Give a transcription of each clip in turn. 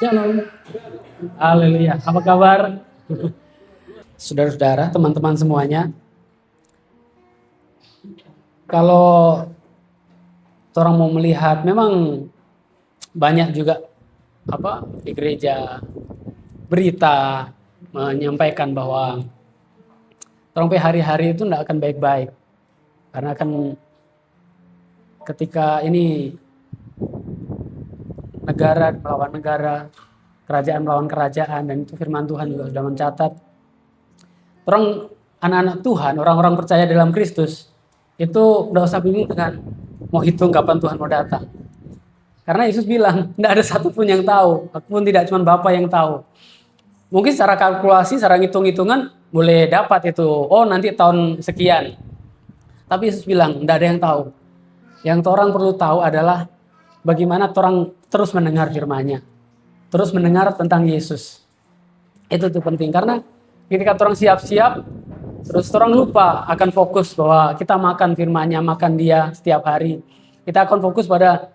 Shalom. Haleluya. Apa kabar? Saudara-saudara, teman-teman semuanya. Kalau orang mau melihat, memang banyak juga di gereja berita menyampaikan bahwa orang hari-hari itu tidak akan baik-baik. Karena akan ketika ini negara melawan negara, kerajaan melawan kerajaan, dan itu firman Tuhan juga sudah mencatat. Orang anak-anak Tuhan, orang-orang percaya dalam Kristus, itu udah usah bingung dengan mau hitung kapan Tuhan mau datang. Karena Yesus bilang, tidak ada satupun yang tahu, aku pun tidak cuma Bapa yang tahu. Mungkin secara kalkulasi, secara hitung-hitungan boleh dapat itu, nanti tahun sekian. Tapi Yesus bilang, tidak ada yang tahu. Yang orang perlu tahu adalah bagaimana orang terus mendengar firman-Nya, terus mendengar tentang Yesus. Itu tuh penting, karena ketika orang siap-siap, terus orang lupa akan fokus bahwa kita makan firman-Nya, makan Dia setiap hari. Kita akan fokus pada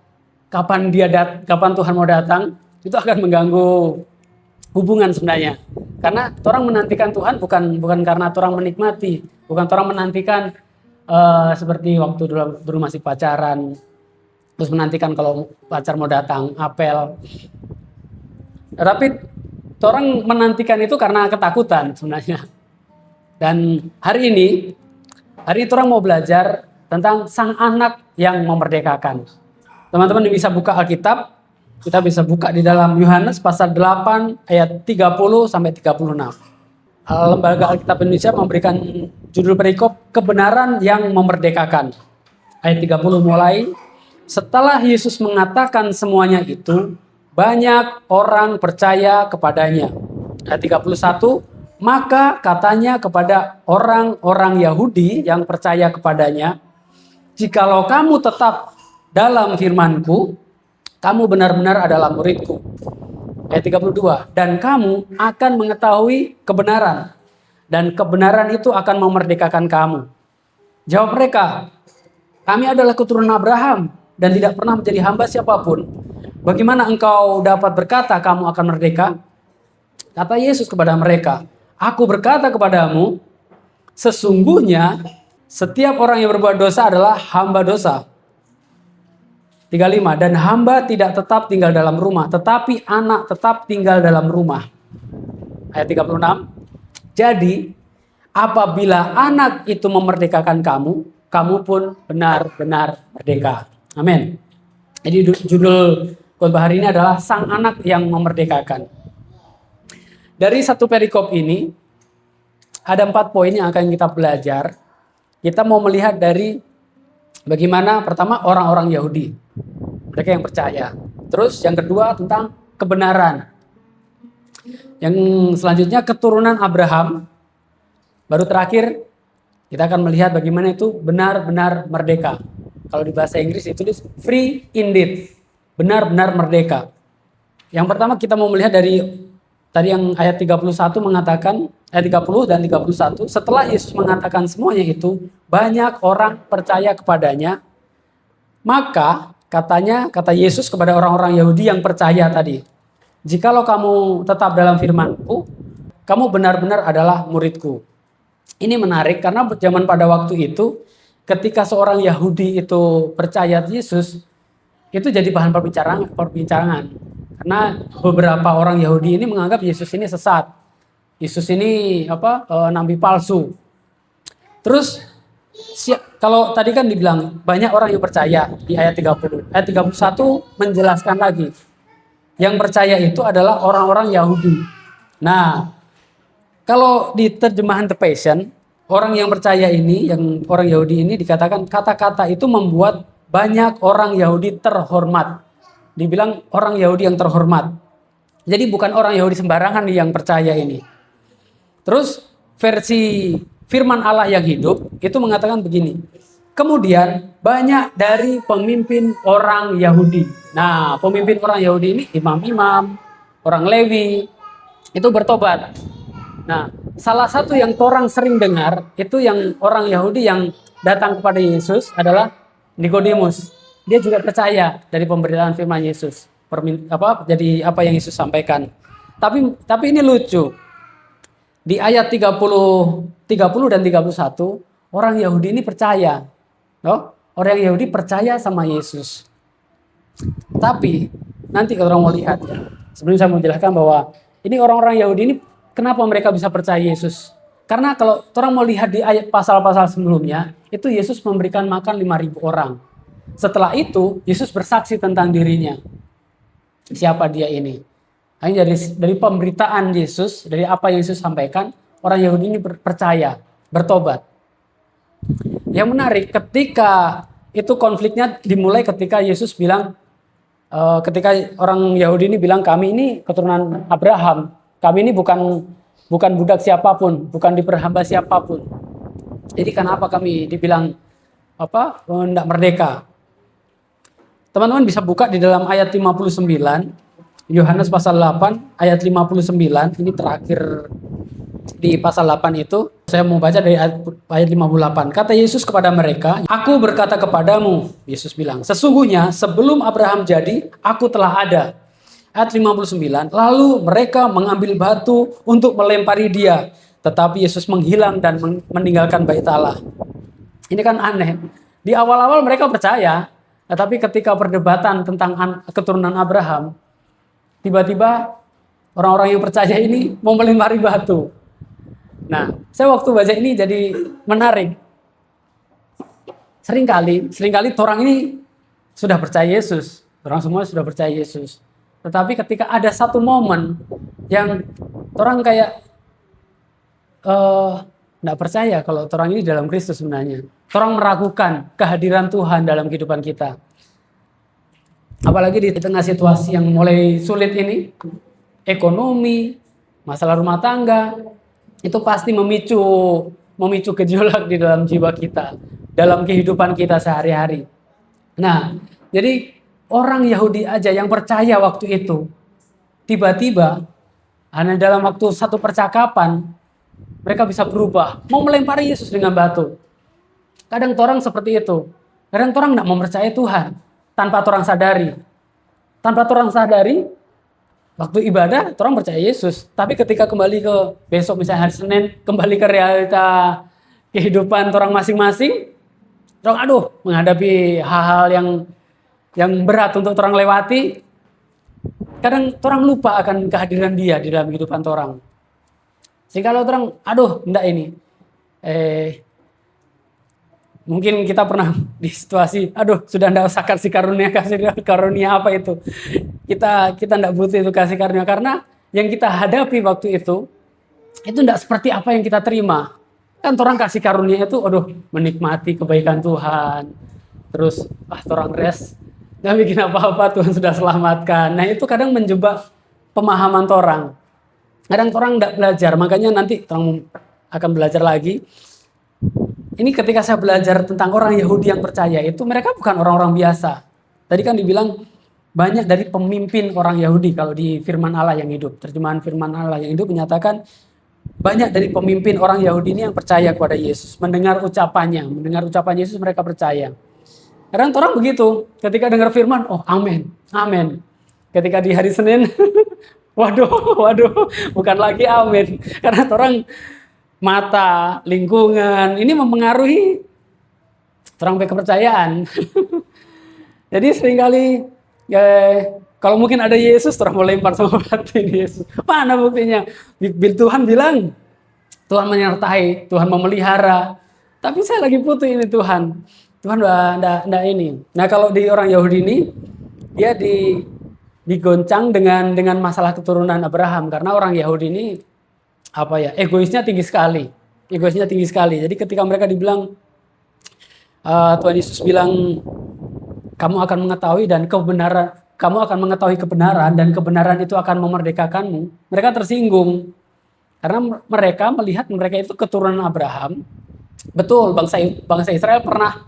kapan Tuhan mau datang, itu akan mengganggu hubungan sebenarnya. Karena orang menantikan Tuhan bukan karena orang menikmati, bukan orang menantikan seperti waktu dulu masih pacaran, terus menantikan kalau pacar mau datang, apel. Tapi orang menantikan itu karena ketakutan sebenarnya. Dan hari ini orang mau belajar tentang sang anak yang memerdekakan. Teman-teman bisa buka Alkitab, kita bisa buka di dalam Yohanes pasal 8 ayat 30 sampai 36. Lembaga Alkitab Indonesia memberikan judul perikop kebenaran yang memerdekakan. Ayat 30 mulai. Setelah Yesus mengatakan semuanya itu, banyak orang percaya kepadanya. Ayat 31, maka katanya kepada orang-orang Yahudi yang percaya kepadanya, jikalau kamu tetap dalam firman-Ku, kamu benar-benar adalah murid-Ku. Ayat 32, dan kamu akan mengetahui kebenaran, dan kebenaran itu akan memerdekakan kamu. Jawab mereka, kami adalah keturunan Abraham, dan tidak pernah menjadi hamba siapapun. Bagaimana engkau dapat berkata kamu akan merdeka? Kata Yesus kepada mereka, aku berkata kepadamu, sesungguhnya setiap orang yang berbuat dosa adalah hamba dosa. 35, dan hamba tidak tetap tinggal dalam rumah, tetapi anak tetap tinggal dalam rumah. Ayat 36, jadi apabila anak itu memerdekakan kamu, kamu pun benar-benar merdeka. Amin. Jadi judul khotbah hari ini adalah sang anak yang memerdekakan. Dari satu perikop ini ada 4 poin yang akan kita belajar. Kita mau melihat dari bagaimana pertama orang-orang Yahudi, mereka yang percaya. Terus yang kedua tentang kebenaran. Yang selanjutnya keturunan Abraham. Baru terakhir kita akan melihat bagaimana itu benar-benar merdeka. Kalau di bahasa Inggris ditulis free indeed, benar-benar merdeka. Yang pertama kita mau melihat dari tadi yang ayat 31 mengatakan, ayat 30 dan 31, setelah Yesus mengatakan semuanya itu, banyak orang percaya kepadanya. Maka kata Yesus kepada orang-orang Yahudi yang percaya tadi, jikalau kamu tetap dalam firman-Ku, kamu benar-benar adalah murid-Ku. Ini menarik karena zaman pada waktu itu, ketika seorang Yahudi itu percaya Yesus, itu jadi bahan perbincangan. Karena beberapa orang Yahudi ini menganggap Yesus ini sesat. Yesus ini nabi palsu. Terus kalau tadi kan dibilang banyak orang yang percaya di ayat 30. Ayat 31 menjelaskan lagi. Yang percaya itu adalah orang-orang Yahudi. Nah, kalau di terjemahan The Passion, orang yang percaya ini, yang orang Yahudi ini dikatakan kata-kata itu membuat banyak orang Yahudi terhormat. Dibilang orang Yahudi yang terhormat. Jadi bukan orang Yahudi sembarangan yang percaya ini. Terus versi firman Allah yang hidup itu mengatakan begini. Kemudian banyak dari pemimpin orang Yahudi. Nah, pemimpin orang Yahudi ini imam-imam, orang Lewi, itu bertobat. Nah, salah satu yang orang sering dengar itu yang orang Yahudi yang datang kepada Yesus adalah Nikodemus. Dia juga percaya dari pemberitaan firman Yesus. jadi apa yang Yesus sampaikan. Tapi ini lucu. Di ayat 30 dan 31, orang Yahudi ini percaya. No? Orang Yahudi percaya sama Yesus. Tapi nanti kalau orang mau lihat ya, sebelum saya mau jelaskan bahwa ini orang-orang Yahudi ini kenapa mereka bisa percaya Yesus? Karena kalau orang mau lihat di ayat pasal-pasal sebelumnya, itu Yesus memberikan makan 5.000 orang. Setelah itu, Yesus bersaksi tentang dirinya. Siapa dia ini? Hanya dari pemberitaan Yesus, dari apa yang Yesus sampaikan, orang Yahudi ini percaya, bertobat. Yang menarik, ketika itu konfliknya dimulai ketika Yesus bilang, ketika orang Yahudi ini bilang, kami ini keturunan Abraham, kami ini bukan budak siapapun, bukan diperhamba siapapun. Jadi kenapa kami dibilang tidak merdeka? Teman-teman bisa buka di dalam ayat 59, Yohanes pasal 8 ayat 59, ini terakhir di pasal 8 itu. Saya mau baca dari ayat 58. Kata Yesus kepada mereka, aku berkata kepadamu, Yesus bilang, sesungguhnya sebelum Abraham jadi, aku telah ada. Ayat 59, lalu mereka mengambil batu untuk melempari dia. Tetapi Yesus menghilang dan meninggalkan bait Allah. Ini kan aneh. Di awal-awal mereka percaya, tetapi ketika perdebatan tentang keturunan Abraham, tiba-tiba orang-orang yang percaya ini mau melempari batu. Nah, saya waktu baca ini jadi menarik. Seringkali orang ini sudah percaya Yesus. Orang semua sudah percaya Yesus. Tetapi ketika ada satu momen yang orang kayak tidak percaya kalau orang ini dalam Kristus sebenarnya. Orang meragukan kehadiran Tuhan dalam kehidupan kita. Apalagi di tengah situasi yang mulai sulit ini, ekonomi, masalah rumah tangga, itu pasti memicu gejolak di dalam jiwa kita, dalam kehidupan kita sehari-hari. Nah, jadi orang Yahudi aja yang percaya waktu itu, tiba-tiba hanya dalam waktu satu percakapan, mereka bisa berubah, mau melempari Yesus dengan batu. Kadang orang seperti itu. Kadang orang tidak mempercayai Tuhan tanpa orang sadari. Tanpa orang sadari, waktu ibadah orang percaya Yesus. Tapi ketika kembali ke besok misalnya hari Senin, kembali ke realita kehidupan orang masing-masing, orang menghadapi hal-hal yang berat untuk orang lewati. Kadang orang lupa akan kehadiran dia di dalam kehidupan orang. Sehingga kalau orang, enggak ini. Mungkin kita pernah di situasi, sudah enggak usah kasih karunia apa itu. Kita enggak butuh itu kasih karunia, karena yang kita hadapi waktu itu enggak seperti apa yang kita terima. Kan orang kasih karunia itu, menikmati kebaikan Tuhan. Terus, orang rest, enggak bikin apa-apa, Tuhan sudah selamatkan. Nah itu kadang menjebak pemahaman orang. Kadang orang enggak belajar, makanya nanti orang akan belajar lagi. Ini ketika saya belajar tentang orang Yahudi yang percaya itu, mereka bukan orang-orang biasa. Tadi kan dibilang banyak dari pemimpin orang Yahudi kalau di firman Allah yang hidup. Terjemahan firman Allah yang hidup menyatakan banyak dari pemimpin orang Yahudi ini yang percaya kepada Yesus. Mendengar ucapan Yesus mereka percaya. Kadang orang begitu, ketika dengar firman, amin, amin. Ketika di hari Senin, waduh, bukan lagi amin. Karena orang mata, lingkungan, ini mempengaruhi orang kepercayaan. Jadi seringkali kalau mungkin ada Yesus, orang mau lempar sama batu ini Yesus. Mana buktinya? Tuhan bilang, Tuhan menyertai, Tuhan memelihara. Tapi saya lagi butuh ini Tuhan. Tuhan enggak ini. Nah kalau di orang Yahudi ini, dia digoncang dengan masalah keturunan Abraham. Karena orang Yahudi ini egoisnya tinggi sekali. Jadi ketika mereka dibilang, Tuhan Yesus bilang, kamu akan mengetahui kebenaran dan kebenaran itu akan memerdekakanmu. Mereka tersinggung karena mereka melihat mereka itu keturunan Abraham. Betul, bangsa Israel pernah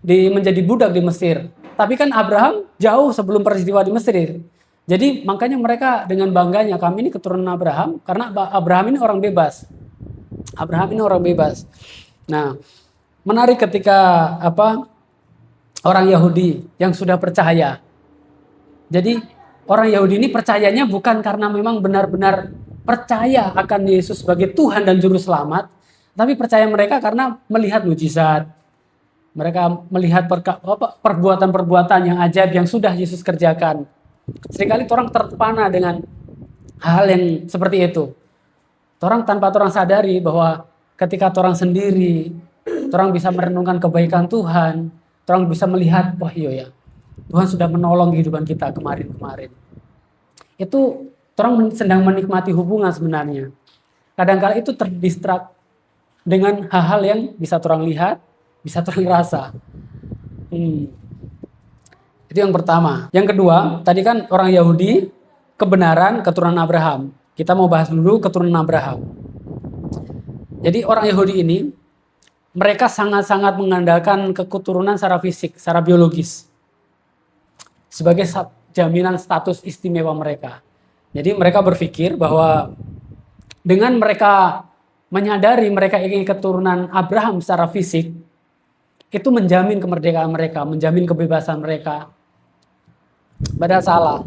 menjadi budak di Mesir. Tapi kan Abraham jauh sebelum peristiwa di Mesir. Jadi makanya mereka dengan bangganya, kami ini keturunan Abraham, karena Abraham ini orang bebas. Nah, menarik ketika orang Yahudi yang sudah percaya. Jadi orang Yahudi ini percayanya bukan karena memang benar-benar percaya akan Yesus sebagai Tuhan dan Juru Selamat, tapi percaya mereka karena melihat mujizat. Mereka melihat perbuatan-perbuatan yang ajaib yang sudah Yesus kerjakan. Seringkali orang terpana dengan hal yang seperti itu. Orang tanpa orang sadari bahwa ketika orang sendiri, orang bisa merenungkan kebaikan Tuhan, orang bisa melihat, wah iya ya, Tuhan sudah menolong kehidupan kita kemarin-kemarin. Itu orang sedang menikmati hubungan sebenarnya. Kadang-kala itu terdistrak dengan hal-hal yang bisa orang lihat, bisa orang rasa. Itu yang pertama. Yang kedua, tadi kan orang Yahudi, kebenaran keturunan Abraham. Kita mau bahas dulu keturunan Abraham. Jadi orang Yahudi ini, mereka sangat-sangat mengandalkan keturunan secara fisik, secara biologis. Sebagai jaminan status istimewa mereka. Jadi mereka berpikir bahwa dengan mereka menyadari mereka ingin keturunan Abraham secara fisik, itu menjamin kemerdekaan mereka, menjamin kebebasan mereka. Padahal salah.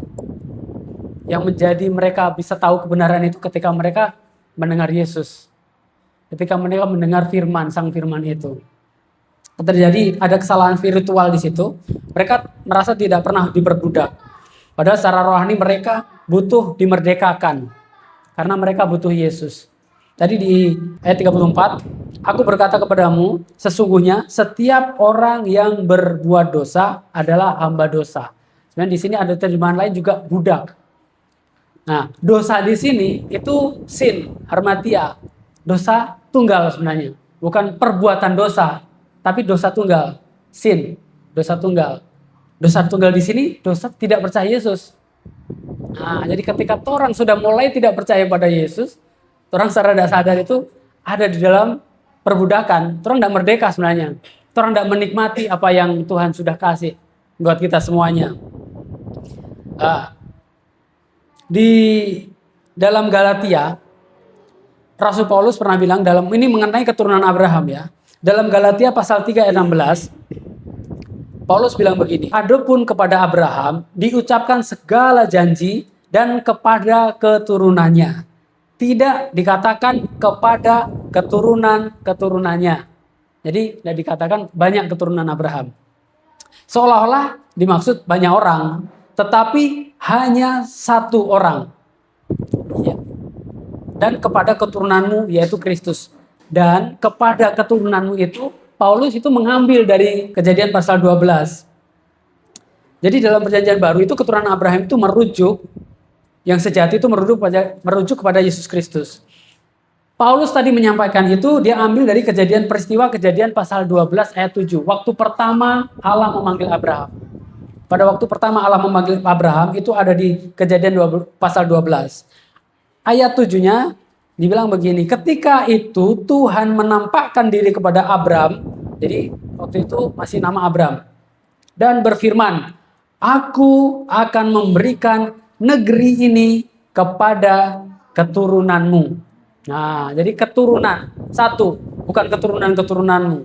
Yang menjadi mereka bisa tahu kebenaran itu ketika mereka mendengar Yesus. Ketika mereka mendengar firman, sang firman itu. Terjadi ada kesalahan spiritual di situ. Mereka merasa tidak pernah diperbudak. Padahal secara rohani mereka butuh dimerdekakan. Karena mereka butuh Yesus. Tadi di ayat 34, aku berkata kepadamu, sesungguhnya setiap orang yang berbuat dosa adalah hamba dosa. Sebenarnya di sini ada terjemahan lain juga budak. Nah, dosa di sini itu sin, harmatia. Dosa tunggal sebenarnya. Bukan perbuatan dosa, tapi dosa tunggal. Sin, dosa tunggal. Dosa tunggal di sini, dosa tidak percaya Yesus. Nah, jadi ketika orang sudah mulai tidak percaya pada Yesus, orang secara tidak sadar itu ada di dalam perbudakan. Orang tidak merdeka sebenarnya. Orang tidak menikmati apa yang Tuhan sudah kasih buat kita semuanya. Di dalam Galatia, Rasul Paulus pernah bilang ini mengenai keturunan Abraham ya. Dalam Galatia pasal 3 ayat 16, Paulus bilang begini, adapun kepada Abraham diucapkan segala janji dan kepada keturunannya. Tidak dikatakan kepada keturunan-keturunannya. Jadi tidak dikatakan banyak keturunan Abraham. Seolah-olah dimaksud banyak orang, tetapi hanya satu orang. Ya. Dan kepada keturunanmu yaitu Kristus. Dan kepada keturunanmu itu Paulus itu mengambil dari Kejadian pasal 12. Jadi dalam perjanjian baru itu keturunan Abraham itu merujuk, yang sejati itu merujuk kepada Yesus Kristus. Paulus tadi menyampaikan itu, dia ambil dari peristiwa kejadian pasal 12 ayat 7. Waktu pertama Allah memanggil Abraham. Pada waktu pertama Allah memanggil Abraham itu ada di Kejadian pasal 12. Ayat 7-nya dibilang begini, ketika itu Tuhan menampakkan diri kepada Abram, jadi waktu itu masih nama Abram, dan berfirman, aku akan memberikan negeri ini kepada keturunanmu. Nah, jadi keturunan, satu, bukan keturunan-keturunanmu.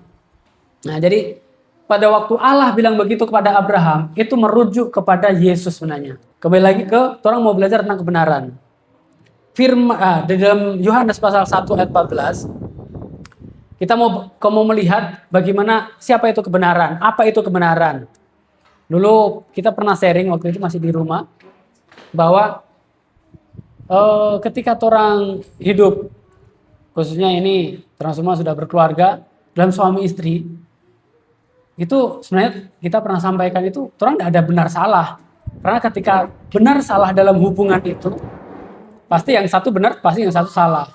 Nah, jadi pada waktu Allah bilang begitu kepada Abraham, itu merujuk kepada Yesus sebenarnya. Kembali lagi orang mau belajar tentang kebenaran. Di dalam Yohanes pasal 1 ayat 14, kita mau melihat bagaimana siapa itu kebenaran, apa itu kebenaran. Dulu kita pernah sharing waktu itu masih di rumah, bahwa ketika orang hidup, khususnya ini orang semua sudah berkeluarga, dalam suami istri, itu sebenarnya kita pernah sampaikan itu, orang tidak ada benar salah. Karena ketika benar salah dalam hubungan itu, pasti yang satu benar, pasti yang satu salah.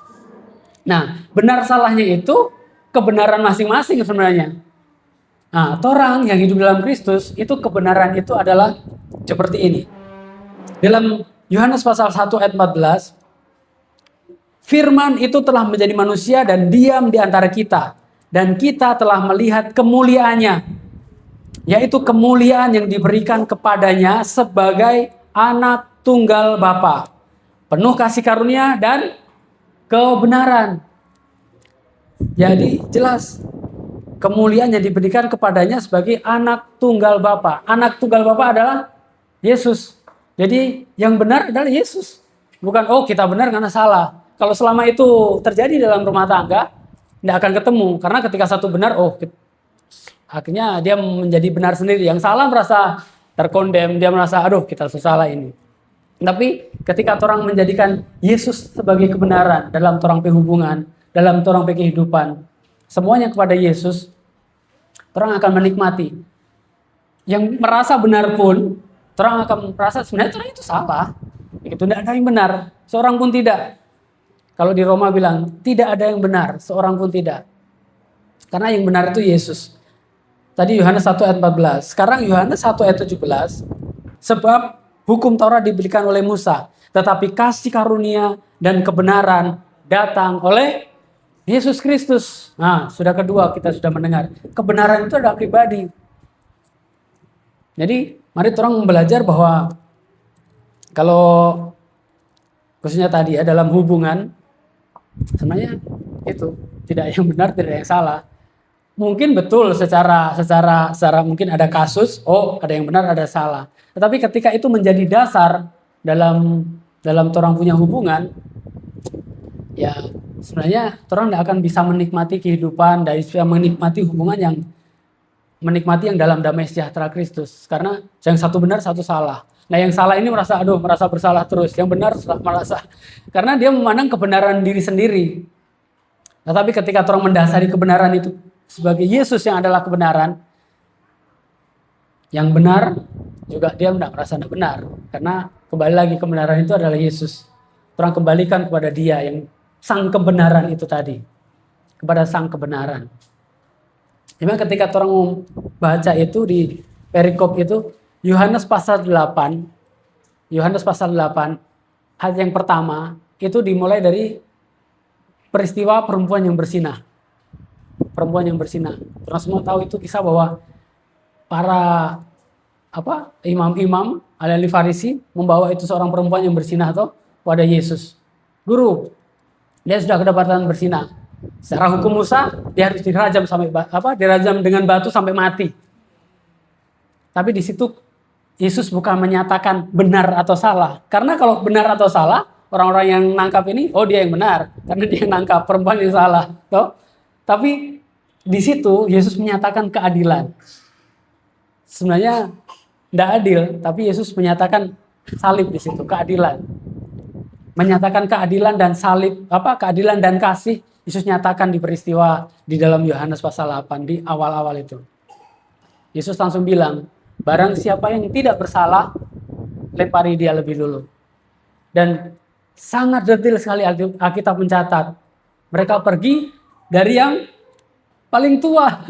Nah, benar salahnya itu kebenaran masing-masing sebenarnya. Nah, orang yang hidup dalam Kristus, itu kebenaran itu adalah seperti ini. Dalam Yohanes pasal 1 ayat 14, firman itu telah menjadi manusia dan diam di antara kita. Dan kita telah melihat kemuliaannya, yaitu kemuliaan yang diberikan kepadanya sebagai anak tunggal Bapa. Penuh kasih karunia dan kebenaran. Jadi jelas kemuliaan yang diberikan kepadanya sebagai anak tunggal Bapa. Anak tunggal Bapa adalah Yesus. Jadi yang benar adalah Yesus. Bukan, oh kita benar karena salah. Kalau selama itu terjadi dalam rumah tangga, tidak akan ketemu. Karena ketika satu benar, akhirnya dia menjadi benar sendiri. Yang salah merasa terkondem, dia merasa, aduh kita salah ini. Tapi ketika orang menjadikan Yesus sebagai kebenaran dalam orang hubungan, dalam orang kehidupan, semuanya kepada Yesus, orang akan menikmati. Yang merasa benar pun, orang akan merasa sebenarnya orang itu salah. Itu tidak ada yang benar, seorang pun tidak. Kalau di Roma bilang, tidak ada yang benar, seorang pun tidak. Karena yang benar itu Yesus. Tadi Yohanes 1 ayat 14. Sekarang Yohanes 1 ayat 17. Sebab hukum Taurat diberikan oleh Musa, tetapi kasih karunia dan kebenaran datang oleh Yesus Kristus. Nah, sudah kedua kita sudah mendengar. Kebenaran itu adalah pribadi. Jadi, mari orang belajar bahwa kalau khususnya tadi ya dalam hubungan, sebenarnya itu tidak yang benar, tidak yang salah. Mungkin betul secara mungkin ada kasus, ada yang benar, ada salah. Tetapi ketika itu menjadi dasar dalam orang punya hubungan, ya sebenarnya orang tidak akan bisa menikmati kehidupan, dan bisa menikmati hubungan yang dalam damai sejahtera Kristus. Karena yang satu benar, satu salah. Nah yang salah ini merasa bersalah terus. Yang benar merasa, karena dia memandang kebenaran diri sendiri. Tetapi ketika orang mendasari kebenaran itu sebagai Yesus yang adalah kebenaran, yang benar juga dia tidak merasa tidak benar. Karena kembali lagi kebenaran itu adalah Yesus. Orang kembalikan kepada dia yang sang kebenaran itu tadi. Kepada sang kebenaran. Memang ketika orang baca itu di perikop itu, Yohanes pasal 8 ayat yang pertama itu dimulai dari peristiwa perempuan yang bersinah. Orang semua tahu itu kisah bahwa para imam-imam ahli Farisi membawa itu seorang perempuan yang bersinah pada Yesus. Guru, dia sudah kedapatan bersinah. Secara hukum Musa dia harus dirajam dengan batu sampai mati. Tapi di situ Yesus bukan menyatakan benar atau salah. Karena kalau benar atau salah, orang-orang yang nangkap ini, dia yang benar. Karena dia yang nangkap, perempuan yang salah. Tapi di situ Yesus menyatakan keadilan. Sebenarnya tidak adil, tapi Yesus menyatakan salib di situ, keadilan. Menyatakan keadilan dan salib, keadilan dan kasih, Yesus nyatakan di peristiwa di dalam Yohanes pasal 8 di awal-awal itu. Yesus langsung bilang, barang siapa yang tidak bersalah, lempari dia lebih dulu. Dan sangat detail sekali Alkitab mencatat. Mereka pergi dari yang paling tua.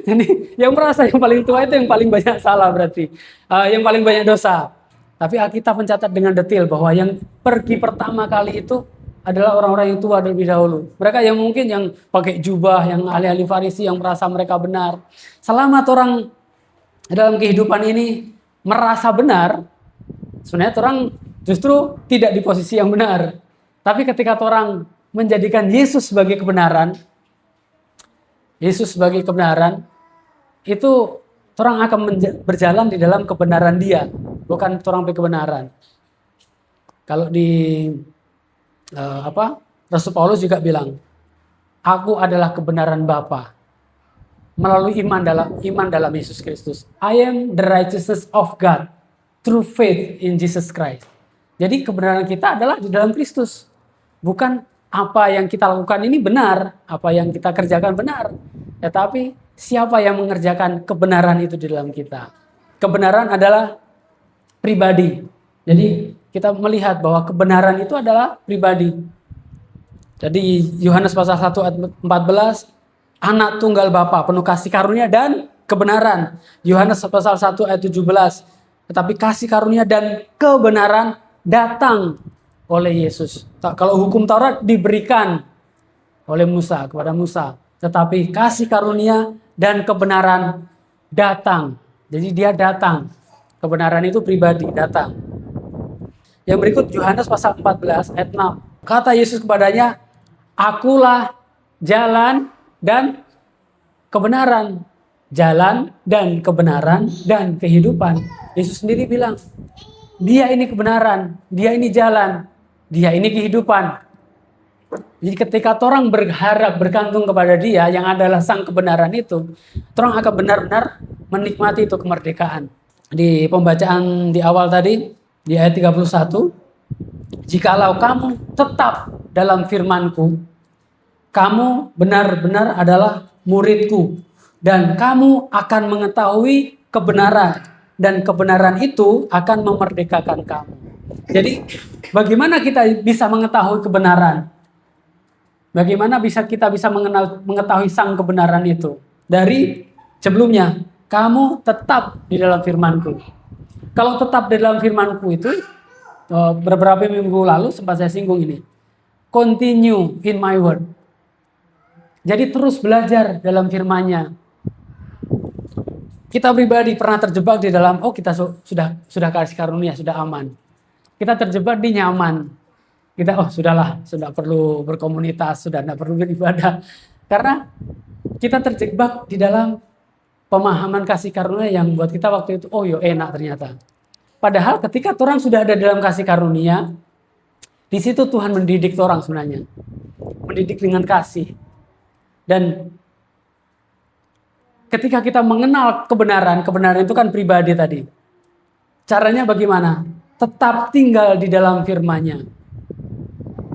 Jadi yang merasa yang paling tua itu yang paling banyak salah berarti. Yang paling banyak dosa. Tapi Alkitab mencatat dengan detail bahwa yang pergi pertama kali itu adalah orang-orang yang tua terlebih dahulu. Mereka yang mungkin yang pakai jubah, yang ahli-ahli Farisi yang merasa mereka benar. Selamat orang dalam kehidupan ini merasa benar, sebenarnya orang justru tidak di posisi yang benar. Tapi ketika orang menjadikan Yesus sebagai kebenaran, itu orang akan berjalan di dalam kebenaran dia, bukan orang kebenaran. Kalau di Rasul Paulus juga bilang, aku adalah kebenaran Bapa melalui iman dalam Yesus Kristus. I am the righteousness of God through faith in Jesus Christ. Jadi kebenaran kita adalah di dalam Kristus. Bukan apa yang kita lakukan ini benar, apa yang kita kerjakan benar. Tetapi siapa yang mengerjakan kebenaran itu di dalam kita. Kebenaran adalah pribadi. Jadi kita melihat bahwa kebenaran itu adalah pribadi. Jadi Yohanes pasal 1 ayat 14, anak tunggal Bapa penuh kasih karunia dan kebenaran. Yohanes pasal 1 ayat 17, tetapi kasih karunia dan kebenaran datang oleh Yesus. Kalau hukum Taurat diberikan oleh Musa kepada Musa, tetapi kasih karunia dan kebenaran datang. Jadi dia datang. Kebenaran itu pribadi, datang. Yang berikut Yohanes pasal 14 ayat 6. Kata Yesus kepadanya, akulah jalan dan kebenaran. Jalan dan kebenaran dan kehidupan. Yesus sendiri bilang, Dia ini kebenaran, dia ini jalan, dia ini kehidupan. Jadi ketika orang berharap bergantung kepada dia yang adalah sang kebenaran itu, orang akan benar-benar menikmati itu kemerdekaan. Di pembacaan di awal tadi, di ayat 31, jikalau kamu tetap dalam firman-Ku, kamu benar-benar adalah murid-Ku, dan kamu akan mengetahui kebenaran, dan kebenaran itu akan memerdekakan kamu. Jadi bagaimana kita bisa mengetahui kebenaran? Bagaimana kita bisa mengetahui sang kebenaran itu? Dari sebelumnya, kamu tetap di dalam firman-Ku. Kalau tetap di dalam firman-Ku itu, beberapa minggu lalu sempat saya singgung ini. Continue in my word. Jadi terus belajar dalam firman-Nya. Kita pribadi pernah terjebak di dalam, kita sudah kasih karunia, sudah aman. Kita terjebak di nyaman. Kita, sudahlah, sudah perlu berkomunitas, sudah tidak perlu beribadah. Karena kita terjebak di dalam pemahaman kasih karunia yang buat kita waktu itu, enak ternyata. Padahal ketika orang sudah ada dalam kasih karunia, di situ Tuhan mendidik orang sebenarnya. Mendidik dengan kasih. Dan ketika kita mengenal kebenaran itu kan pribadi tadi. Caranya bagaimana? Tetap tinggal di dalam firman-Nya.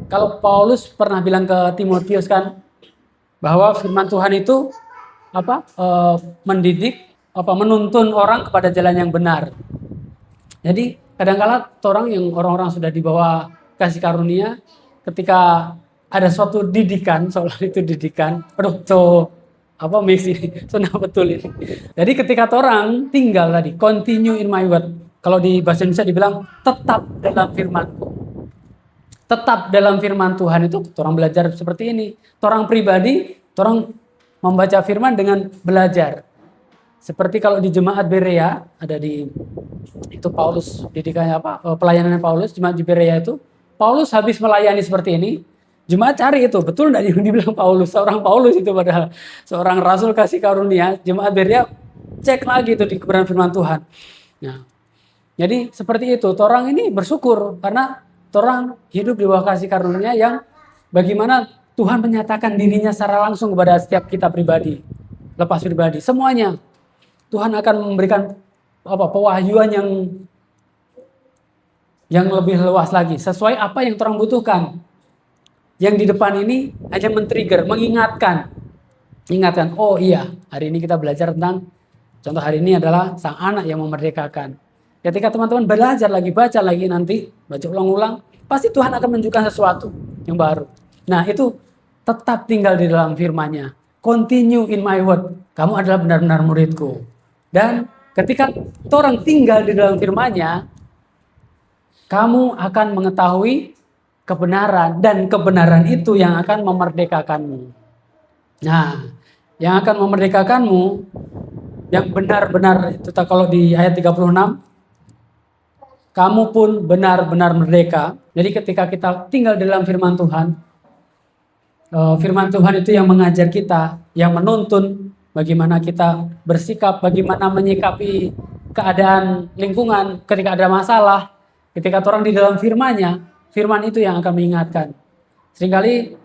Kalau Paulus pernah bilang ke Timotius kan, bahwa firman Tuhan itu mendidik, menuntun orang kepada jalan yang benar. Jadi kadang-kala orang-orang sudah di bawah kasih karunia, ketika ada suatu didikan, seolah itu didikan, mix ini, betul ini. Jadi ketika orang tinggal tadi, continue in my word. Kalau di bahasa Indonesia dibilang tetap dalam firman-Ku. Tetap dalam firman Tuhan itu, orang belajar seperti ini. Orang pribadi, orang membaca firman dengan belajar. Seperti kalau di jemaat Berea, ada itu Paulus, didikannya pelayanan Paulus, jemaat di Berea itu, Paulus habis melayani seperti ini, jemaat cari itu, betul enggak yang dibilang Paulus, seorang Paulus itu padahal, seorang rasul kasih karunia, jemaat Berea cek lagi itu di kebenaran firman Tuhan. Nah, jadi seperti itu, orang ini bersyukur, karena orang hidup di bawah kasih karunia yang bagaimana Tuhan menyatakan dirinya secara langsung kepada setiap kita pribadi, lepas pribadi, semuanya. Tuhan akan memberikan pewahyuan yang lebih luas lagi, sesuai apa yang orang butuhkan. Yang di depan ini hanya men-trigger, mengingatkan, hari ini kita belajar tentang, contoh hari ini adalah sang anak yang memerdekakan. Ketika teman-teman belajar lagi, baca lagi nanti, baca ulang-ulang, pasti Tuhan akan menunjukkan sesuatu yang baru. Nah itu tetap tinggal di dalam firman-Nya. Continue in my word. Kamu adalah benar-benar murid-Ku. Dan ketika orang tinggal di dalam firman-Nya, kamu akan mengetahui kebenaran. Dan kebenaran itu yang akan memerdekakanmu. Nah, yang akan memerdekakanmu, yang benar-benar itu kalau di ayat 36, kamu pun benar-benar merdeka. Jadi ketika kita tinggal dalam firman Tuhan itu yang mengajar kita, yang menuntun bagaimana kita bersikap, bagaimana menyikapi keadaan lingkungan ketika ada masalah. Ketika orang di dalam firman-Nya, firman itu yang akan mengingatkan. Seringkali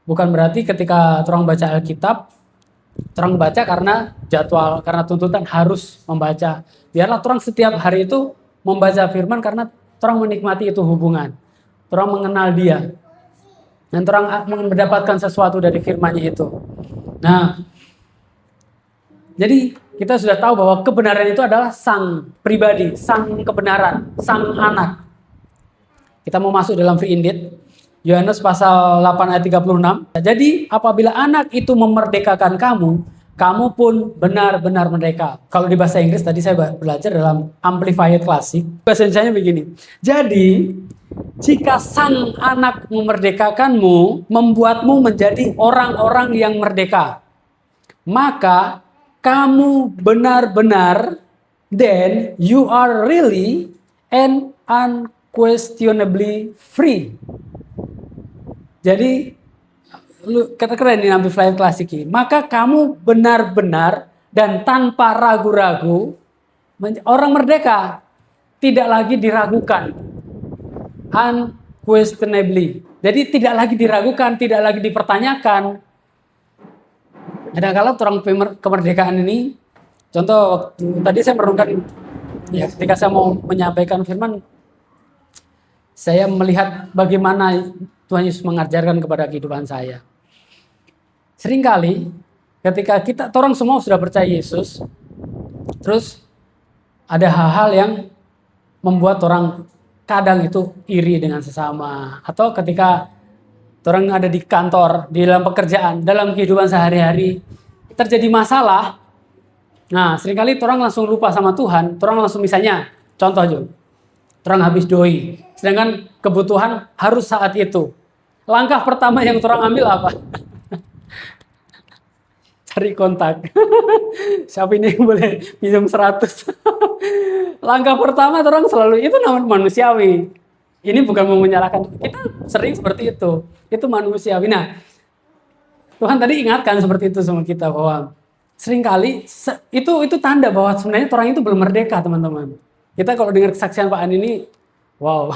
bukan berarti ketika orang baca Alkitab, orang baca karena jadwal, karena tuntutan harus membaca. Biarlah orang setiap hari itu membaca firman karena orang menikmati itu hubungan. Orang mengenal dia. Dan orang mendapatkan sesuatu dari firman-Nya itu. Nah, jadi kita sudah tahu bahwa kebenaran itu adalah sang pribadi, sang kebenaran, sang anak. Kita mau masuk dalam free indeed. Yohanes pasal 8 ayat 36. Jadi apabila anak itu memerdekakan kamu, kamu pun benar-benar merdeka. Kalau di bahasa Inggris tadi saya belajar dalam Amplified Classic. Bahasa Indonesia begini. Jadi, jika sang anak memerdekakanmu, membuatmu menjadi orang-orang yang merdeka, maka kamu benar-benar, then you are really and unquestionably free. Jadi, keren ini Amplified Classic ini. Maka kamu benar-benar dan tanpa ragu-ragu orang merdeka. tidak lagi diragukan. Unquestionably. Jadi tidak lagi diragukan, tidak lagi dipertanyakan. Kadang-kadang orang kemerdekaan ini, contoh tadi saya merenungkan, ya ketika saya mau menyampaikan firman, saya melihat bagaimana Tuhan Yesus mengajarkan kepada kehidupan saya. Seringkali ketika orang semua sudah percaya Yesus, terus ada hal-hal yang membuat orang kadang itu iri dengan sesama. Atau ketika orang ada di kantor, di dalam pekerjaan, dalam kehidupan sehari-hari, terjadi masalah. Nah, seringkali orang langsung lupa sama Tuhan. Orang langsung misalnya, contoh aja, orang habis doi. Sedangkan kebutuhan harus saat itu. Langkah pertama yang orang ambil apa? Cari kontak. Siapa ini yang boleh pinjam 100? Langkah pertama orang selalu, itu namanya manusiawi. Ini bukan mau menyalahkan, kita sering seperti itu. Itu manusiawi. Nah, Tuhan tadi ingatkan seperti itu sama kita bahwa seringkali itu tanda bahwa sebenarnya orang itu belum merdeka, teman-teman. Kita kalau dengar kesaksian Pak An ini, wow.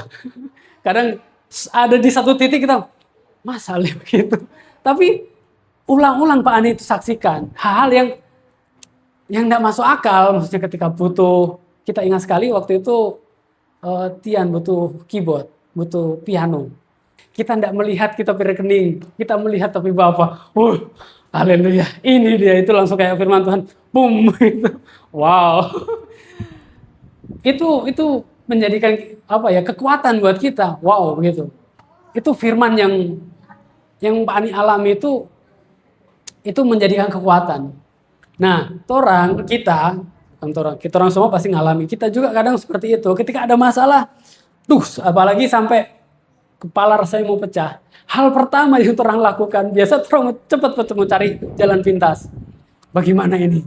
Kadang ada di satu titik kita, masa begitu. Tapi ulang-ulang Pak An itu saksikan hal-hal yang tidak masuk akal, maksudnya ketika butuh. Kita ingat sekali waktu itu Tian butuh keyboard, butuh piano. Kita tidak melihat kita rekening, kita melihat tapi Bapak, haleluya, ini dia, itu langsung kayak firman Tuhan, boom, gitu. Wow. Itu menjadikan kekuatan buat kita. Wow, begitu. Itu firman yang Pak Ani alami itu menjadikan kekuatan. Nah, kita orang semua pasti ngalami. Kita juga kadang seperti itu. Ketika ada masalah, apalagi sampai kepala rasanya mau pecah. Hal pertama yang orang lakukan, biasa orang cepat mau cari jalan pintas. Bagaimana ini?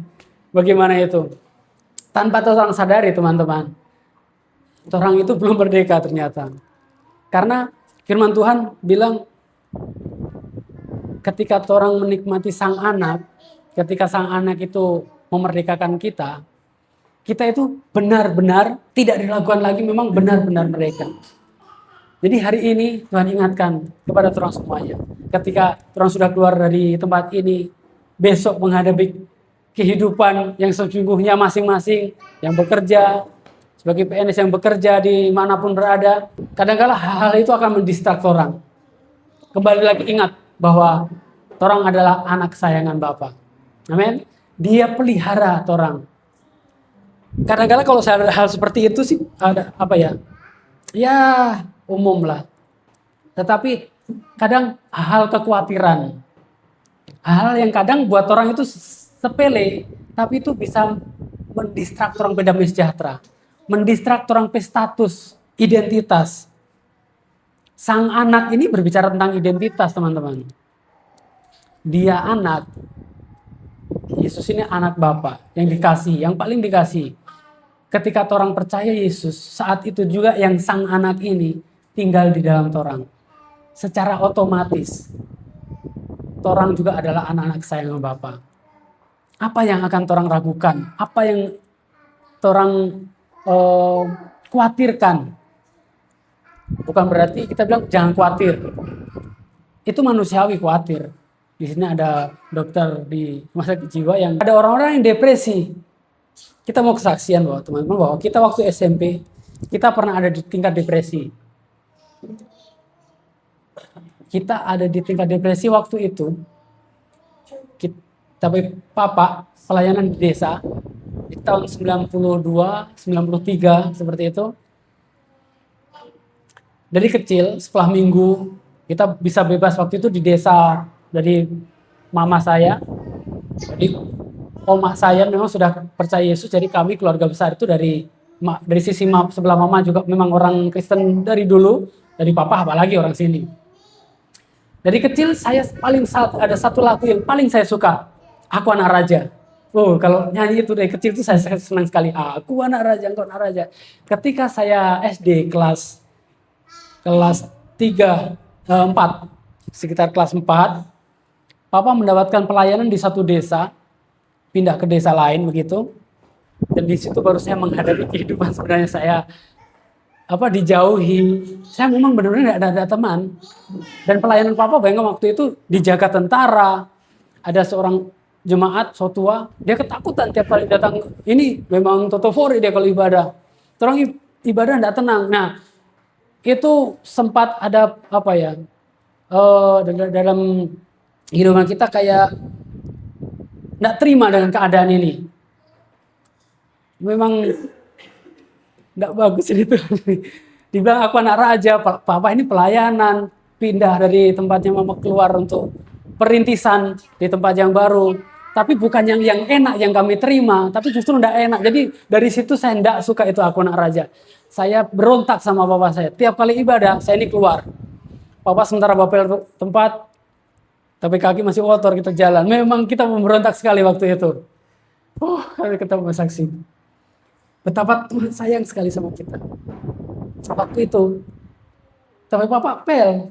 Bagaimana itu? Tanpa orang sadari, teman-teman. Orang itu belum merdeka ternyata. Karena firman Tuhan bilang, ketika orang menikmati sang anak, ketika sang anak itu memerdekakan kita itu benar-benar tidak dilakukan lagi, memang benar-benar merdeka. Jadi hari ini Tuhan ingatkan kepada orang semuanya, ketika orang sudah keluar dari tempat ini, besok menghadapi kehidupan yang sesungguhnya masing-masing, yang bekerja, sebagai PNS yang bekerja dimanapun berada, kadang-kala hal-hal itu akan mendistrak orang. Kembali lagi ingat bahwa orang adalah anak kesayangan Bapa. Amin. Dia pelihara orang. Kadang-kadang kalau saya ada hal seperti itu sih ada ya umum lah. Tetapi kadang hal kekhawatiran, hal yang kadang buat orang itu sepele, tapi itu bisa mendistrak orang ke damai sejahtera, mendistrak orang ke status, identitas. Sang anak ini berbicara tentang identitas, teman-teman. Dia anak. Yesus ini anak Bapa yang dikasih, yang paling dikasih. Ketika orang percaya Yesus, saat itu juga yang sang anak ini tinggal di dalam orang. Secara otomatis, orang juga adalah anak-anak kesayangan Bapa. Apa yang akan orang ragukan? Apa yang orang khawatirkan? Bukan berarti kita bilang jangan khawatir. Itu manusiawi khawatir. Di sini ada dokter di rumah sakit jiwa yang ada orang-orang yang depresi. Kita mau kesaksian bahwa teman-teman bahwa kita waktu SMP kita pernah ada di tingkat depresi. Kita ada di tingkat depresi waktu itu. Tapi Papa pelayanan di desa di tahun 92, 93 seperti itu. Dari kecil setelah minggu kita bisa bebas waktu itu di desa. Dari mama saya, jadi oma saya memang sudah percaya Yesus. Jadi kami keluarga besar itu dari sisi sebelah mama juga memang orang Kristen dari dulu, dari papa apalagi orang sini. Dari kecil saya ada satu lagu yang paling saya suka, Aku Anak Raja. Kalau nyanyi itu dari kecil itu saya senang sekali. Aku anak raja, engkau anak raja. Ketika saya SD kelas 3, 4, sekitar kelas 4. Papa mendapatkan pelayanan di satu desa, pindah ke desa lain begitu. Dan di situ baru saya menghadapi kehidupan sebenarnya saya dijauhi. Saya memang benar-benar nggak ada teman. Dan pelayanan Papa bayangkan waktu itu dijaga tentara. Ada seorang jemaat so tua, dia ketakutan tiap kali datang. Ini memang totofori dia kalau ibadah. Terus ibadah nggak tenang. Nah, itu sempat ada dalam kehidupan kita kayak nggak terima dengan keadaan ini. Memang nggak bagus itu. Dibilang aku anak raja, Papa ini pelayanan, pindah dari tempatnya Mama keluar untuk perintisan di tempat yang baru. Tapi bukan yang enak yang kami terima, tapi justru nggak enak. Jadi dari situ saya nggak suka itu aku anak raja. Saya berontak sama Papa saya. Tiap kali ibadah, saya ini keluar. Papa sementara bapel tempat, tapi kaki masih kotor, kita jalan. Memang kita memberontak sekali waktu itu. Kami ketemu saksi. Betapa Tuhan sayang sekali sama kita. Waktu itu, sampai Papa apel,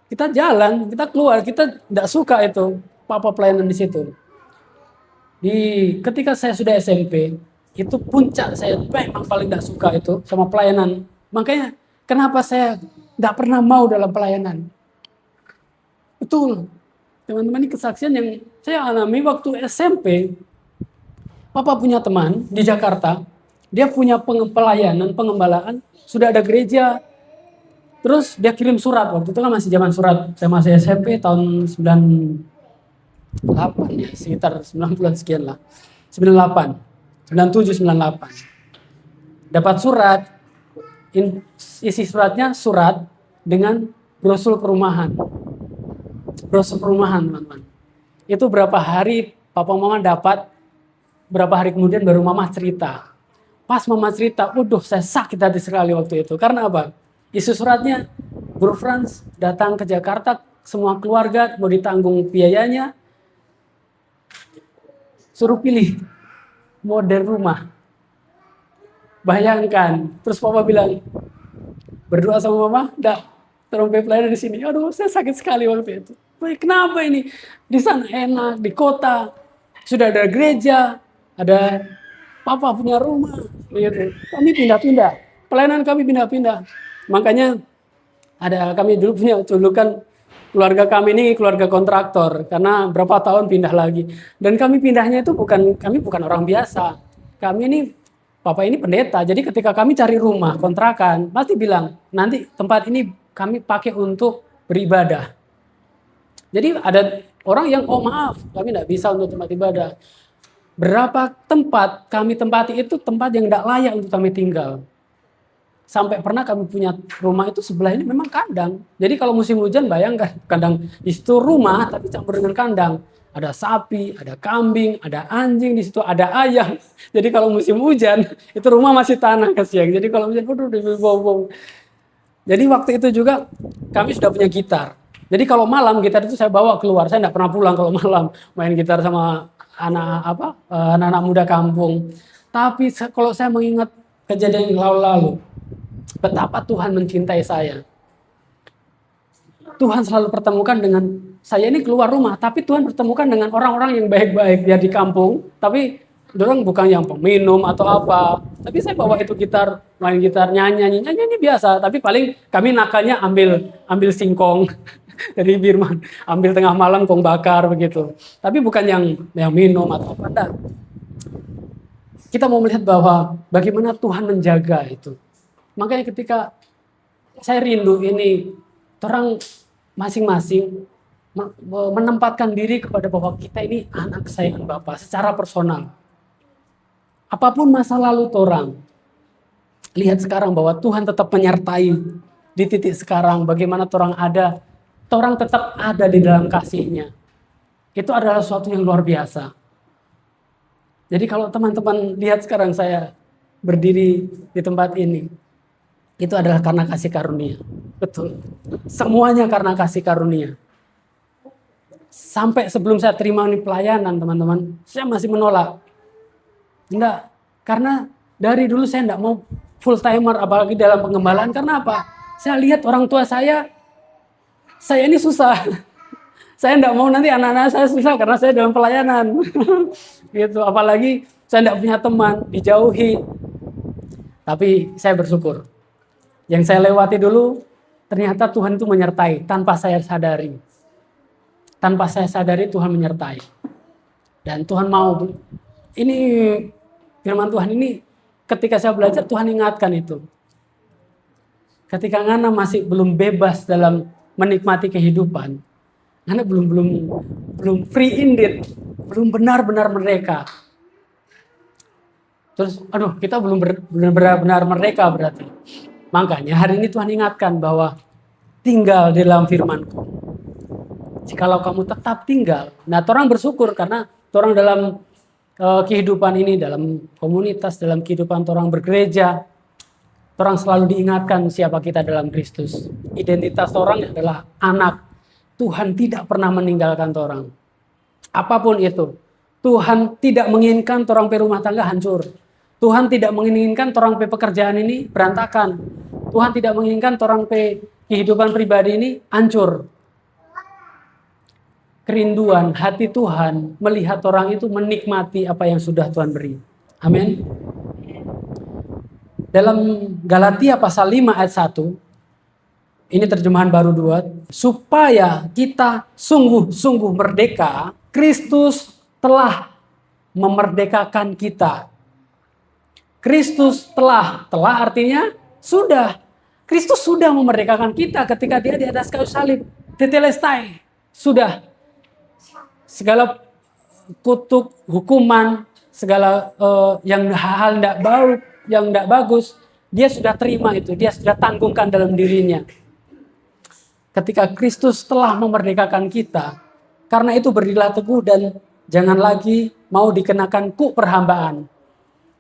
kita jalan, kita keluar, kita tidak suka itu Papa pelayanan di situ. Ketika saya sudah SMP, itu puncak saya memang paling tidak suka itu sama pelayanan. Makanya kenapa saya tidak pernah mau dalam pelayanan. Betul, teman-teman, ini kesaksian yang saya alami waktu SMP. Papa punya teman di Jakarta. Dia punya pelayanan, pengembalaan, sudah ada gereja. Terus dia kirim surat, waktu itu kan masih zaman surat. Saya masih SMP tahun 98 ya, sekitar 90-an sekian lah. 98, 97, 98. Dapat surat, isi suratnya surat dengan brosur perumahan. Brosur perumahan, teman-teman. Itu berapa hari Papa Mama dapat, berapa hari kemudian baru Mama cerita. Pas Mama cerita, saya sakit hati sekali waktu itu. Karena apa? Isi suratnya, Bro Frans datang ke Jakarta, semua keluarga mau ditanggung biayanya, suruh pilih model rumah. Bayangkan, terus Papa bilang, berdoa sama Mama, tolong pelayanan di sini. Saya sakit sekali waktu itu. Kenapa ini? Di sana enak, di kota, sudah ada gereja, ada Papa punya rumah, gitu. Kami pindah-pindah, pelayanan kami pindah-pindah. Makanya kami dulu punya julukan keluarga kami ini keluarga kontraktor, karena berapa tahun pindah lagi. Dan kami pindahnya itu kami bukan orang biasa. Kami ini, Papa ini pendeta, jadi ketika kami cari rumah kontrakan, pasti bilang nanti tempat ini kami pakai untuk beribadah. Jadi ada orang yang maaf, kami tidak bisa untuk tempat ibadah. Berapa tempat kami tempati itu tempat yang tidak layak untuk kami tinggal. Sampai pernah kami punya rumah itu sebelah ini memang kandang. Jadi kalau musim hujan bayangkan, kandang di situ rumah tapi campur dengan kandang. Ada sapi, ada kambing, ada anjing di situ, ada ayam. Jadi kalau musim hujan itu rumah masih tanah kasihan. Jadi kalau hujan bau. Jadi waktu itu juga kami sudah punya gitar. Jadi kalau malam gitar itu saya bawa keluar. Saya tidak pernah pulang kalau malam main gitar sama anak-anak muda kampung. Tapi kalau saya mengingat kejadian yang lalu-lalu, betapa Tuhan mencintai saya. Tuhan selalu pertemukan dengan saya ini keluar rumah, tapi Tuhan pertemukan dengan orang-orang yang baik-baik dia di kampung. Tapi dorong bukan yang peminum atau apa. Tapi saya bawa itu gitar, main gitar, nyanyi biasa. Tapi paling kami nakalnya ambil singkong dari Birman, ambil tengah malam kong bakar begitu. Tapi bukan yang minum atau apa, enggak. Kita mau melihat bahwa bagaimana Tuhan menjaga itu. Makanya ketika saya rindu ini, orang masing-masing menempatkan diri kepada bahwa kita ini anak kesayangan Bapa secara personal. Apapun masa lalu orang, lihat sekarang bahwa Tuhan tetap menyertai di titik sekarang. Bagaimana orang tetap ada di dalam kasih-Nya. Itu adalah sesuatu yang luar biasa. Jadi kalau teman-teman lihat sekarang saya berdiri di tempat ini, itu adalah karena kasih karunia. Betul. Semuanya karena kasih karunia. Sampai sebelum saya terima ini pelayanan, teman-teman, saya masih menolak. Enggak, karena dari dulu saya enggak mau full timer, apalagi dalam pengembalaan. Karena apa? Saya lihat orang tua saya ini susah. Saya enggak mau nanti anak-anak saya susah karena saya dalam pelayanan. Gitu. Apalagi saya enggak punya teman, dijauhi. Tapi saya bersyukur. Yang saya lewati dulu, ternyata Tuhan itu menyertai tanpa saya sadari. Tanpa saya sadari Tuhan menyertai. Dan Tuhan mau, ini firman Tuhan ini ketika saya belajar Tuhan ingatkan itu. Ketika Ngana masih belum bebas dalam menikmati kehidupan, Ngana belum free indeed, belum benar-benar merdeka. Terus, kita belum benar-benar merdeka berarti. Makanya hari ini Tuhan ingatkan bahwa tinggal di dalam firman-Ku. Jikalau kamu tetap tinggal, nah orang bersyukur karena orang dalam kehidupan ini, dalam komunitas, dalam kehidupan orang bergereja, orang selalu diingatkan siapa kita dalam Kristus. Identitas orang adalah anak. Tuhan tidak pernah meninggalkan orang. Apapun itu, Tuhan tidak menginginkan orang pe rumah tangga hancur. Tuhan tidak menginginkan orang pe pekerjaan ini berantakan. Tuhan tidak menginginkan orang pe kehidupan pribadi ini hancur. Kerinduan hati Tuhan melihat orang itu menikmati apa yang sudah Tuhan beri. Amin. Dalam Galatia pasal 5 ayat 1, ini terjemahan baru 2, supaya kita sungguh-sungguh merdeka, Kristus telah memerdekakan kita. Kristus telah artinya sudah. Kristus sudah memerdekakan kita ketika dia di atas kayu salib. Tetelestai, sudah. Segala kutuk, hukuman, segala yang hal tidak baik, yang tidak bagus, dia sudah terima itu, dia sudah tanggungkan dalam dirinya. Ketika Kristus telah memerdekakan kita, karena itu berdirilah teguh dan jangan lagi mau dikenakan kuk perhambaan.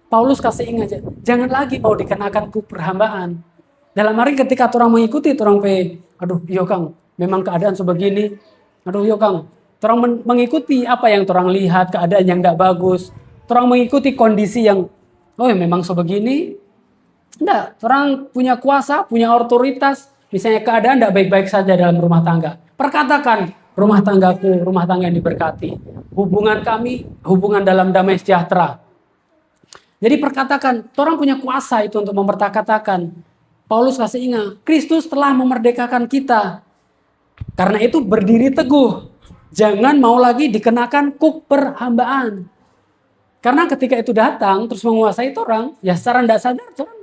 Paulus kasih ingat, jangan lagi mau dikenakan kuk perhambaan. Dalam hari ketika orang mengikuti, orang iya Kang, memang keadaan sebegini, iya Kang, orang mengikuti apa yang orang lihat, keadaan yang tidak bagus. Orang mengikuti kondisi yang, memang sebegini. Tidak, orang punya kuasa, punya otoritas. Misalnya keadaan tidak baik-baik saja dalam rumah tangga. Perkatakan, rumah tanggaku, rumah tangga yang diberkati. Hubungan kami, hubungan dalam damai sejahtera. Jadi perkatakan, orang punya kuasa itu untuk memperkatakan. Paulus kasih ingat, Kristus telah memerdekakan kita. Karena itu berdiri teguh. Jangan mau lagi dikenakan kuk perhambaan. Karena ketika itu datang terus menguasai orang, ya secara tidak sadar orang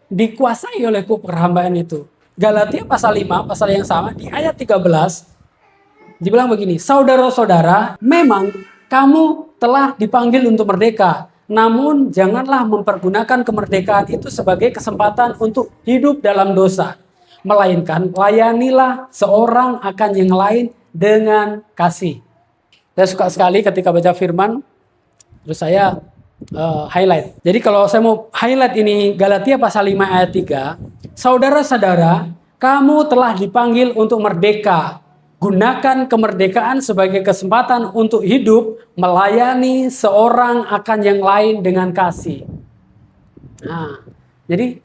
dikuasai oleh kuk perhambaan itu. Galatia pasal 5, pasal yang sama di ayat 13 dibilang begini, saudara-saudara, memang kamu telah dipanggil untuk merdeka, namun janganlah mempergunakan kemerdekaan itu sebagai kesempatan untuk hidup dalam dosa, melainkan layanilah seorang akan yang lain dengan kasih. Saya suka sekali ketika baca firman, terus saya highlight. Jadi kalau saya mau highlight ini Galatia pasal 5 ayat 3, saudara-saudara, kamu telah dipanggil untuk merdeka. Gunakan kemerdekaan sebagai kesempatan untuk hidup, melayani seorang akan yang lain dengan kasih. Nah, jadi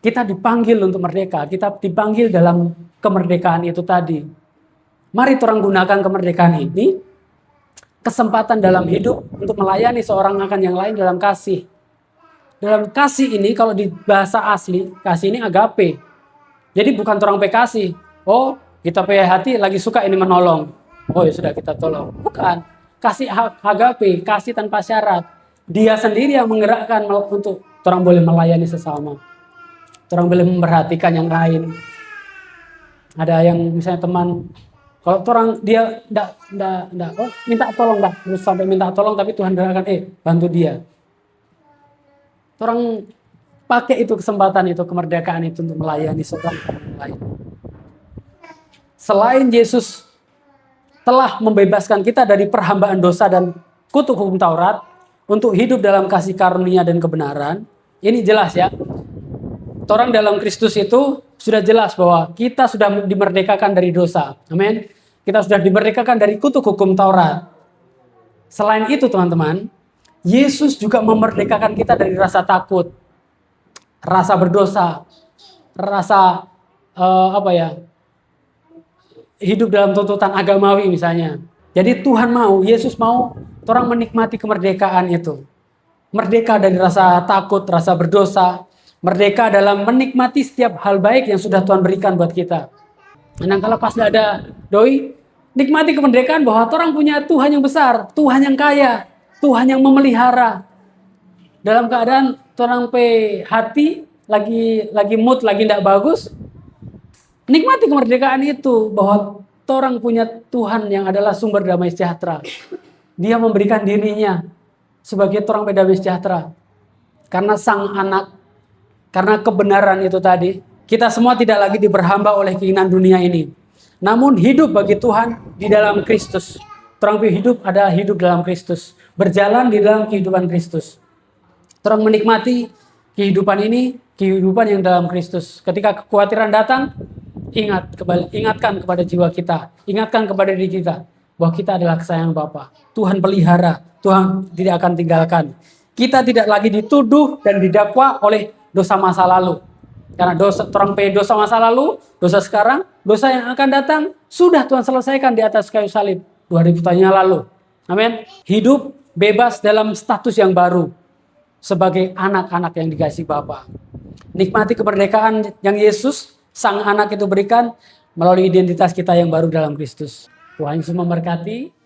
kita dipanggil untuk merdeka, kita dipanggil dalam kemerdekaan itu tadi. Mari orang gunakan kemerdekaan ini, kesempatan dalam hidup untuk melayani seorang akan yang lain dalam kasih. Dalam kasih ini kalau di bahasa asli, kasih ini agape. Jadi bukan orang kasih. Kita punya hati lagi suka ini menolong. Ya sudah kita tolong. Bukan. Kasih agape, kasih tanpa syarat. Dia sendiri yang menggerakkan untuk orang boleh melayani sesama. Orang boleh memperhatikan yang lain. Ada yang misalnya teman, kalau orang dia minta tolong dah, terus sampai minta tolong tapi Tuhan gerakkan, bantu dia. Orang pakai itu kesempatan itu, kemerdekaan itu untuk melayani seorang lain. Selain Yesus telah membebaskan kita dari perhambaan dosa dan kutuk hukum Taurat untuk hidup dalam kasih karunia dan kebenaran, ini jelas ya. Orang dalam Kristus itu sudah jelas bahwa kita sudah dimerdekakan dari dosa. Amin. Kita sudah dimerdekakan dari kutuk hukum Taurat. Selain itu teman-teman, Yesus juga memerdekakan kita dari rasa takut, rasa berdosa, rasa hidup dalam tuntutan agamawi misalnya. Jadi Tuhan mau, Yesus mau orang menikmati kemerdekaan itu. Merdeka dari rasa takut, rasa berdosa, Merdeka dalam menikmati setiap hal baik yang sudah Tuhan berikan buat kita. Dan kalau pas ada doi, nikmati kemerdekaan bahwa orang punya Tuhan yang besar, Tuhan yang kaya, Tuhan yang memelihara. Dalam keadaan orang pe hati lagi mood lagi tidak bagus, nikmati kemerdekaan itu bahwa orang punya Tuhan yang adalah sumber damai sejahtera. Dia memberikan dirinya sebagai orang damai sejahtera. Karena sang anak, karena kebenaran itu tadi, kita semua tidak lagi diperhamba oleh keinginan dunia ini. Namun hidup bagi Tuhan di dalam Kristus. Orang hidup ada hidup dalam Kristus. Berjalan di dalam kehidupan Kristus. Orang menikmati kehidupan ini, kehidupan yang dalam Kristus. Ketika kekhawatiran datang, ingatkan kepada jiwa kita. Ingatkan kepada diri kita. Bahwa kita adalah kesayangan Bapa. Tuhan pelihara. Tuhan tidak akan tinggalkan. Kita tidak lagi dituduh dan didakwa oleh dosa masa lalu. Karena dosa masa lalu, dosa sekarang, dosa yang akan datang, sudah Tuhan selesaikan di atas kayu salib 2000 tahun yang lalu. Amin. Hidup bebas dalam status yang baru sebagai anak-anak yang dikasihi Bapa. Nikmati kemerdekaan yang Yesus, sang anak itu berikan melalui identitas kita yang baru dalam Kristus. Tuhan Yesus memberkati.